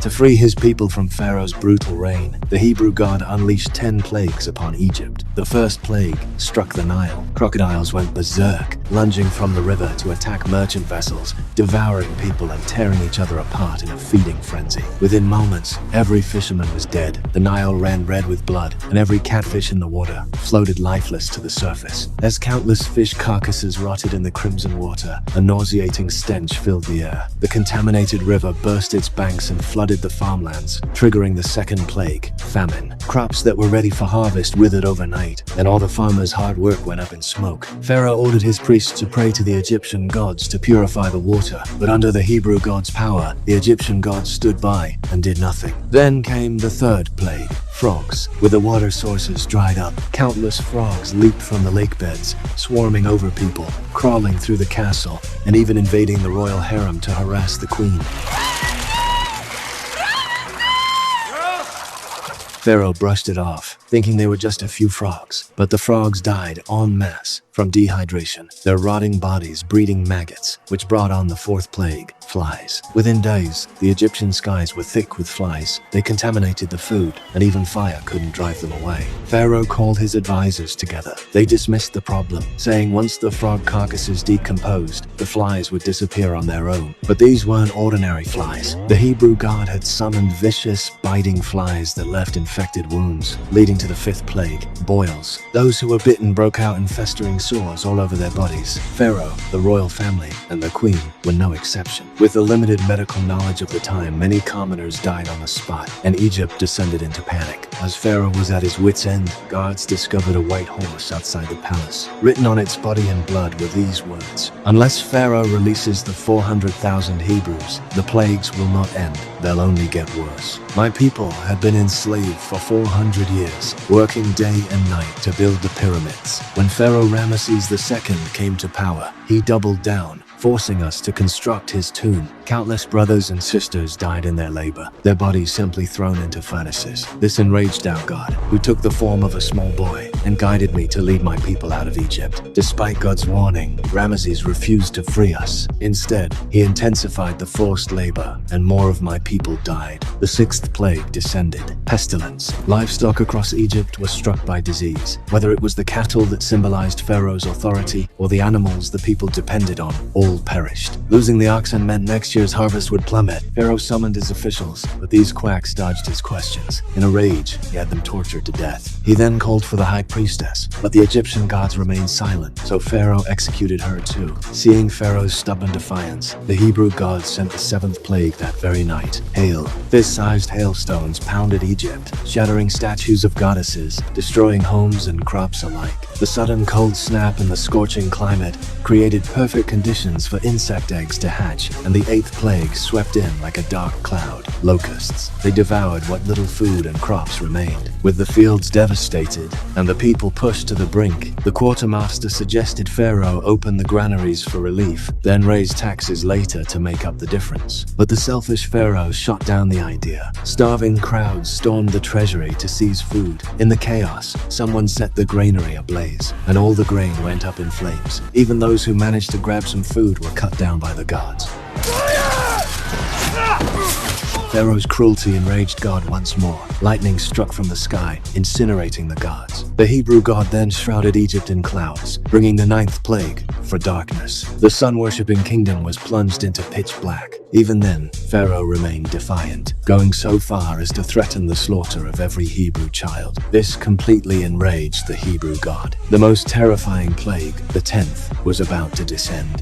To free his people from Pharaoh's brutal reign, the Hebrew god unleashed 10 plagues upon Egypt. The first plague struck the Nile. Crocodiles went berserk, lunging from the river to attack merchant vessels, devouring people and tearing each other apart in a feeding frenzy. Within moments, every fisherman was dead. The Nile ran red with blood, and every catfish in the water floated lifeless to the surface. As countless fish carcasses rotted in the crimson water, a nauseating stench filled the air. The contaminated river burst its banks and flooded the farmlands, triggering the second plague, famine. Crops that were ready for harvest withered overnight, and all the farmers' hard work went up in smoke. Pharaoh ordered his priests to pray to the Egyptian gods to purify the water, but under the Hebrew god's power, the Egyptian gods stood by and did nothing. Then came the third plague, frogs. With the water sources dried up, countless frogs leaped from the lake beds, swarming over people, crawling through the castle, and even invading the royal harem to harass the queen. Pharaoh brushed it off, thinking they were just a few frogs. But the frogs died en masse from dehydration, their rotting bodies breeding maggots, which brought on the fourth plague, flies. Within days, the Egyptian skies were thick with flies. They contaminated the food, and even fire couldn't drive them away. Pharaoh called his advisors together. They dismissed the problem, saying once the frog carcasses decomposed, the flies would disappear on their own. But these weren't ordinary flies. The Hebrew god had summoned vicious, biting flies that left infected wounds, leading to the fifth plague, boils. Those who were bitten broke out in festering sores all over their bodies. Pharaoh, the royal family, and the queen were no exception. With the limited medical knowledge of the time, many commoners died on the spot, and Egypt descended into panic. As Pharaoh was at his wit's end, guards discovered a white horse outside the palace. Written on its body in blood were these words: "Unless Pharaoh releases the 400,000 Hebrews, the plagues will not end. They'll only get worse." My people had been enslaved for 400 years, working day and night to build the pyramids. When Pharaoh Ramesses II came to power, he doubled down, forcing us to construct his tomb. Countless brothers and sisters died in their labor, their bodies simply thrown into furnaces. This enraged our God, who took the form of a small boy and guided me to lead my people out of Egypt. Despite God's warning, Ramesses refused to free us. Instead, he intensified the forced labor, and more of my people died. The sixth plague descended, pestilence. Livestock across Egypt was struck by disease. Whether it was the cattle that symbolized Pharaoh's authority or the animals the people depended on, all perished. Losing the oxen meant next year's harvest would plummet. Pharaoh summoned his officials, but these quacks dodged his questions. In a rage, he had them tortured to death. He then called for the high priestess, but the Egyptian gods remained silent, so Pharaoh executed her too. Seeing Pharaoh's stubborn defiance, the Hebrew gods sent the seventh plague that very night. Hail. Fist-sized hailstones pounded Egypt, shattering statues of goddesses, destroying homes and crops alike. The sudden cold snap and the scorching climate created perfect conditions for insect eggs to hatch, and the eighth plague swept in like a dark cloud. Locusts. They devoured what little food and crops remained. With the fields devastated and the people pushed to the brink, the quartermaster suggested Pharaoh open the granaries for relief, then raise taxes later to make up the difference. But the selfish Pharaoh shot down the idea. Starving crowds stormed the treasury to seize food. In the chaos, someone set the granary ablaze, and all the grain went up in flames. Even those who managed to grab some food were cut down by the gods. Pharaoh's cruelty enraged God once more. Lightning struck from the sky, incinerating the gods. The Hebrew god then shrouded Egypt in clouds, bringing the ninth plague for darkness. The sun-worshipping kingdom was plunged into pitch black. Even then, Pharaoh remained defiant, going so far as to threaten the slaughter of every Hebrew child. This completely enraged the Hebrew god. The most terrifying plague, the 10th, was about to descend.